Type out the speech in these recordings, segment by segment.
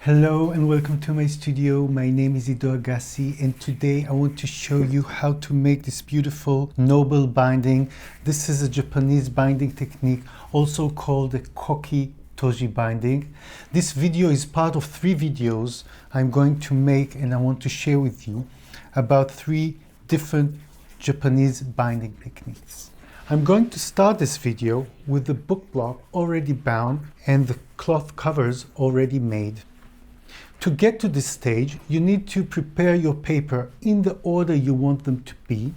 Hello and welcome to my studio. My name is Ido Agassi and today I want to show you how to make this beautiful noble binding. This is a Japanese binding technique also called the Koki Toji Binding. This video is part of 3 videos I'm going to make and I want to share with you about 3 different Japanese binding techniques. I'm going to start this video with the book block already bound and the cloth covers already made. To get to this stage, you need to prepare your paper in the order you want them to be.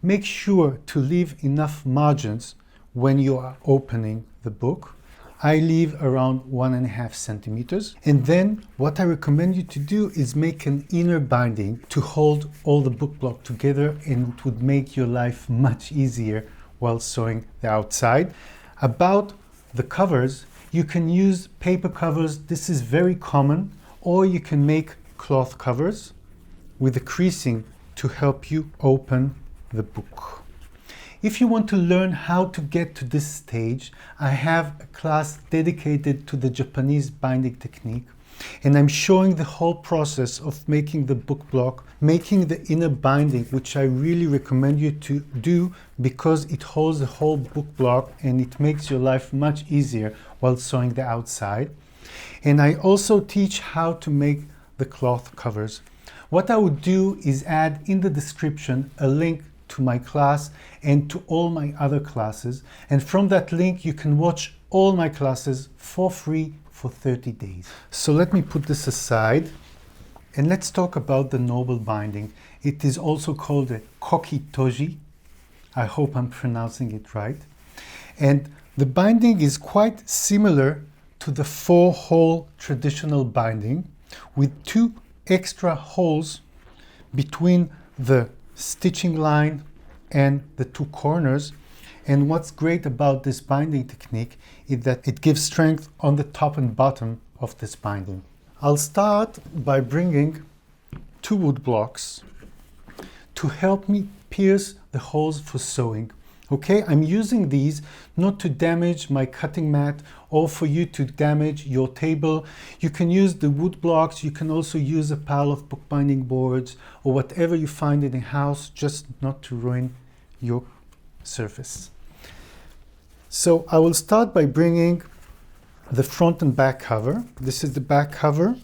Make sure to leave enough margins when you are opening the book. I leave around 1.5 centimeters. And then what I recommend you to do is make an inner binding to hold all the book block together, and it would make your life much easier while sewing the outside. About the covers, you can use paper covers, this is very common, or you can make cloth covers with the creasing to help you open the book. If you want to learn how to get to this stage, I have a class dedicated to the Japanese binding technique, and I'm showing the whole process of making the book block, making the inner binding, which I really recommend you to do because it holds the whole book block and it makes your life much easier while sewing the outside. And I also teach how to make the cloth covers. What I would do is add in the description a link to my class and to all my other classes, and from that link you can watch all my classes for free for 30 days. So let me put this aside and let's talk about the noble binding. It is also called a Koki Toji. I hope I'm pronouncing it right. And the binding is quite similar to the 4-hole traditional binding with 2 extra holes between the stitching line and the 2 corners. And what's great about this binding technique is that it gives strength on the top and bottom of this binding. I'll start by bringing 2 wood blocks to help me pierce the holes for sewing. Okay, I'm using these not to damage my cutting mat or for you to damage your table. You can use the wood blocks, you can also use a pile of bookbinding boards or whatever you find in the house, just not to ruin your surface. So I will start by bringing the front and back cover. This is the back cover.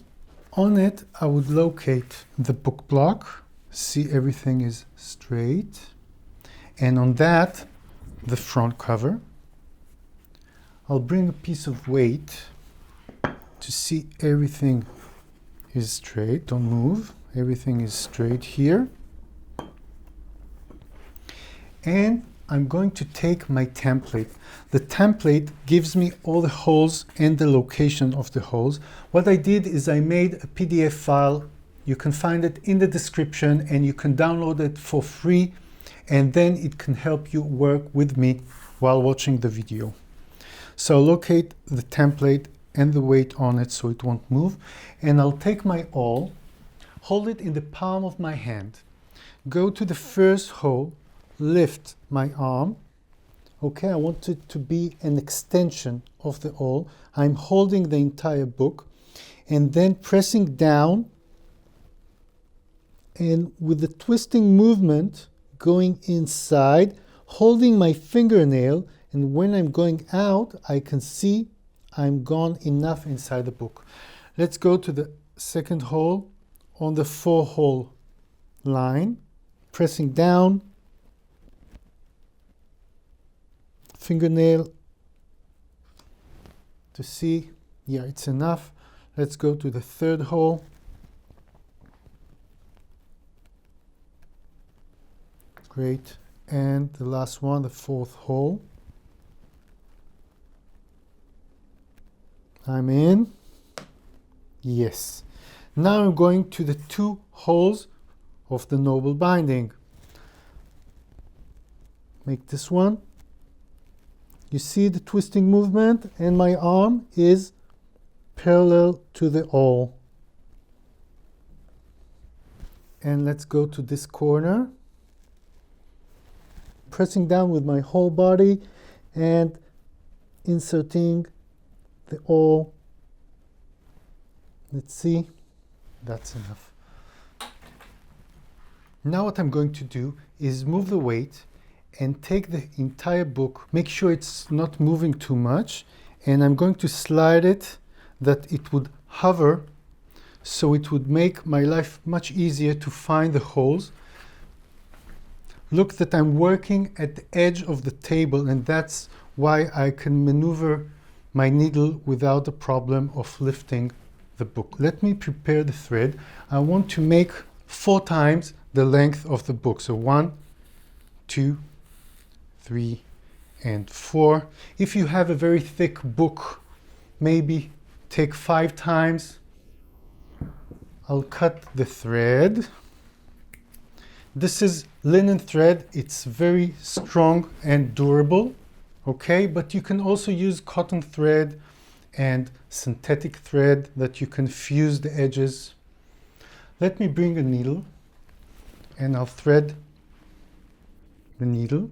On it, I would locate the book block. See, everything is straight. And on that, the front cover. I'll bring a piece of weight to see everything is straight. Don't move. Everything is straight here. And I'm going to take my template. The template gives me all the holes and the location of the holes. What I did is I made a PDF file. You can find it in the description and you can download it for free, and then it can help you work with me while watching the video. So locate the template and the weight on it so it won't move, and I'll take my awl, hold it in the palm of my hand, go to the first hole, lift my arm. Okay, I want it to be an extension of the awl. I'm holding the entire book and then pressing down, and with the twisting movement going inside, holding my fingernail, and when I'm going out, I can see I'm gone enough inside the book. Let's go to the second hole on the 4-hole line, pressing down, fingernail to see, yeah, it's enough. Let's go to the 3rd hole. Great. And the last one, the 4th hole. I'm in. Yes. Now I'm going to the 2 holes of the noble binding. Make this one. You see the twisting movement, and my arm is parallel to the awl. And let's go to this corner. Pressing down with my whole body and inserting the awl Let's see. That's enough. Now what I'm going to do is move the weight and take the entire book, make sure it's not moving too much, and I'm going to slide it that it would hover, so it would make my life much easier to find the holes. Look that I'm working at the edge of the table, and that's why I can maneuver my needle without the problem of lifting the book. Let me prepare the thread. I want to make 4 times the length of the book. So 1, 2, 3, and 4. If you have a very thick book, maybe take 5 times. I'll cut the thread. This is linen thread. It's very strong and durable, okay? But you can also use cotton thread and synthetic thread that you can fuse the edges. Let me bring a needle and I'll thread the needle.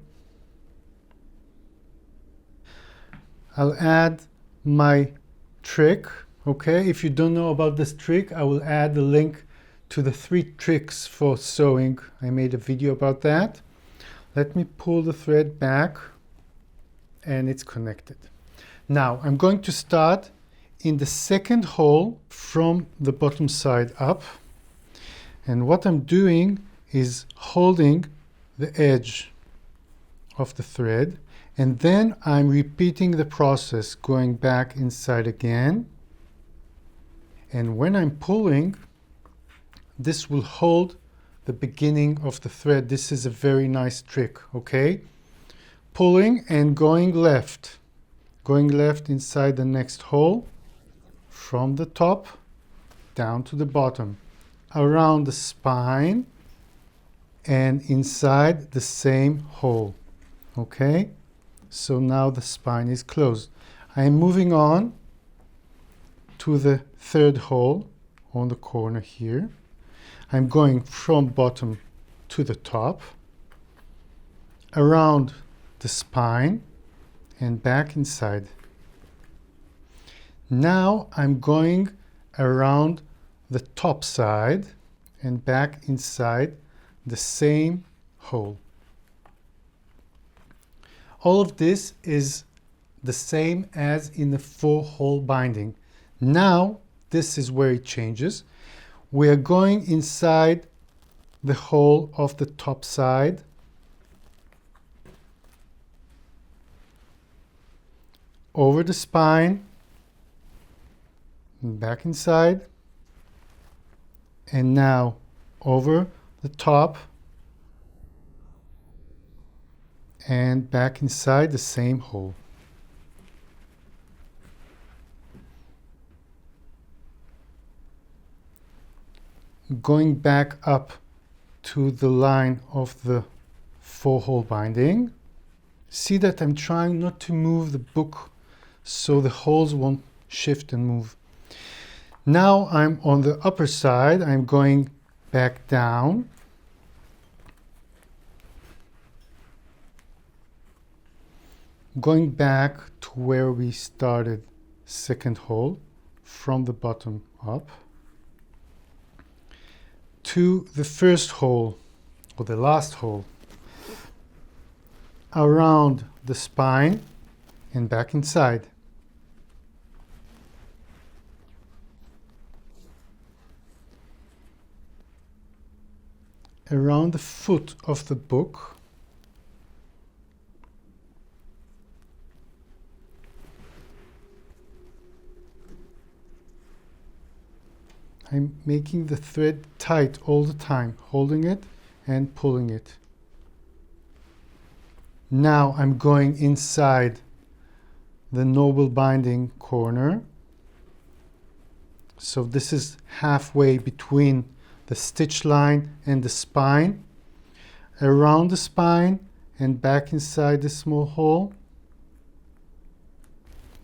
I'll add my trick, okay? If you don't know about this trick, I will add the link to the 3 tricks for sewing. I made a video about that. Let me pull the thread back and it's connected. Now I'm going to start in the second hole from the bottom side up. And what I'm doing is holding the edge of the thread, and then I'm repeating the process, going back inside again. And when I'm pulling, this will hold the beginning of the thread. This is a very nice trick, okay? Pulling and going left inside the next hole, from the top down to the bottom, around the spine and inside the same hole, okay? So now the spine is closed. I am moving on to the third hole on the corner here. I'm going from bottom to the top, around the spine and back inside. Now I'm going around the top side and back inside the same hole. All of this is the same as in the 4-hole binding. Now this is where it changes. We are going inside the hole of the top side, over the spine, back inside, and now over the top and back inside the same hole. Going back up to the line of the 4-hole binding. See that I'm trying not to move the book so the holes won't shift and move. Now I'm on the upper side. I'm going back down. Going back to where we started, second hole, from the bottom up, to the first hole, or the last hole, around the spine and back inside. Around the foot of the book, I'm making the thread tight all the time, holding it and pulling it. Now I'm going inside the noble binding corner. So this is halfway between the stitch line and the spine, around the spine and back inside the small hole,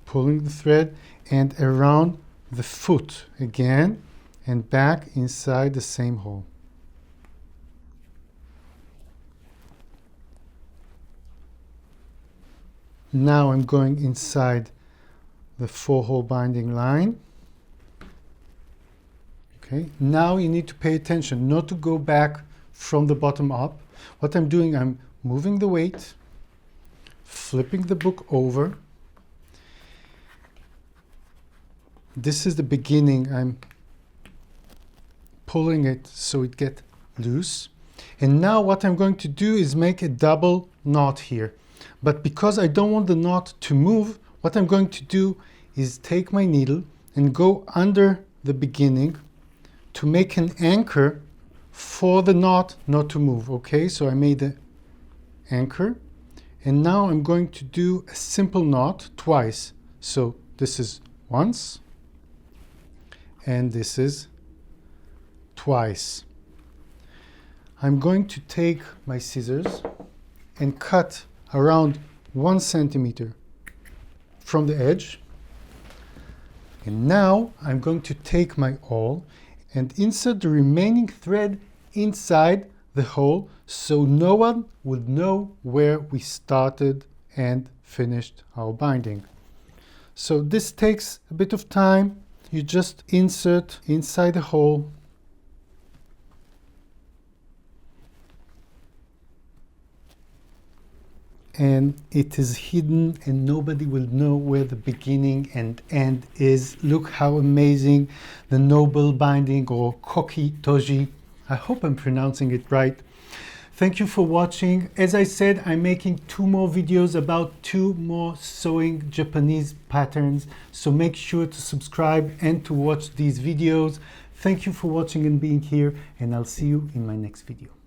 pulling the thread, and around the foot again and back inside the same hole. Now I'm going inside the 4-hole binding line, Okay, now you need to pay attention not to go back from the bottom up. What I'm doing, I'm moving the weight, flipping the book over. This is the beginning. I'm pulling it so it gets loose. And now what I'm going to do is make a double knot here. But because I don't want the knot to move, what I'm going to do is take my needle and go under the beginning to make an anchor for the knot not to move. Okay, so I made the anchor, and now I'm going to do a simple knot twice. So this is once, and this is twice. I'm going to take my scissors and cut around 1 centimeter from the edge. And now I'm going to take my awl and insert the remaining thread inside the hole so no one would know where we started and finished our binding. So this takes a bit of time. You just insert inside the hole and it is hidden and nobody will know where the beginning and end is. Look how amazing the Noble Binding, or Koki Toji. I hope I'm pronouncing it right. Thank you for watching. As I said, I'm making 2 more videos about 2 more sewing Japanese patterns. So make sure to subscribe and to watch these videos. Thank you for watching and being here, and I'll see you in my next video.